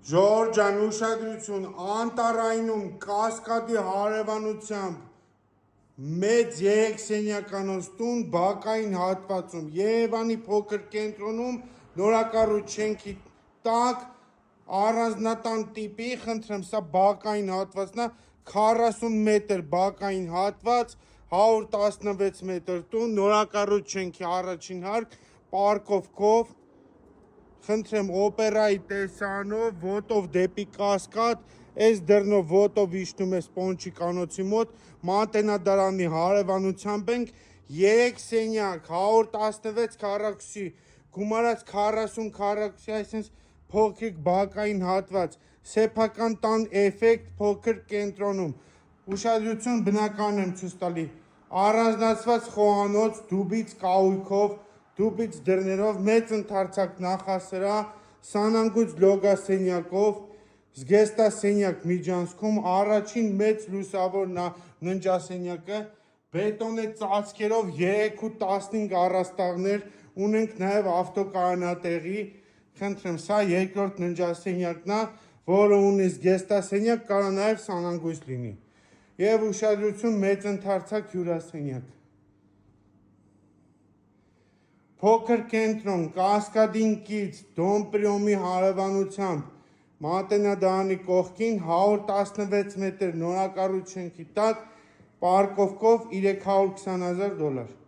Ժորժան ուշադրություն, Անտարայինում Կասկադի հարևանությամբ մեծ 3 սենյականոց տուն բակային հատվածում Երևանի փոքր կենտրոնում նորակառույց շենքի տակ առանձնատան տիպի, խնդրեմ, սա բակային հատվածն է, 40 մետր բակային հատված, 116 մետր տուն, նորակառույց շենքի առաջին հարկ, պարկով քով, խնդրեմ, օպերայի տեսանով, ոտով դեպի Կասկադ, այս դռնով ոտով իջնում է Սպոնչի կանոցի մոտ, Մատենադարանի հարևանությամբ ենք, 3 սենյակ, 116 քառակուսի, գումարած 40 քառակուսի, այսինքն փոքրիկ բակային հատված, սեփական տան էֆեկտ փոքր կենտրոնում, ուշադրություն, բնական եմ ցույց տալի, առանձնացված խոհանոց, դուբից կահույքով, դուբից դռներով, մեծ ընդարձակ նախասրահ, սանանգույց լոգասենյակով, զգեստասենյակ միջանցքում, առաջին մեծ լուսավոր ննջասենյակը, բետոնե ծածկերով 3 ու 15 առաստաղներ, ունենք նաև ավտոկայանատեղի, խնդրեմ, սա երկրորդ ննջասենյակն է, որը ունի զգեստասենյակ, կարող նաև սանանգույց լինի, և ուշադրություն, մեծ ընդարձակ հյուրասենյակ։ Փոքր կենտրոն, Կասկադին կից, Դոմպրիոմի հարևանությամբ, Մատենադարանի կողքին, 116 մետր նորակառույց շենքի տակ, պարկովկով $320,000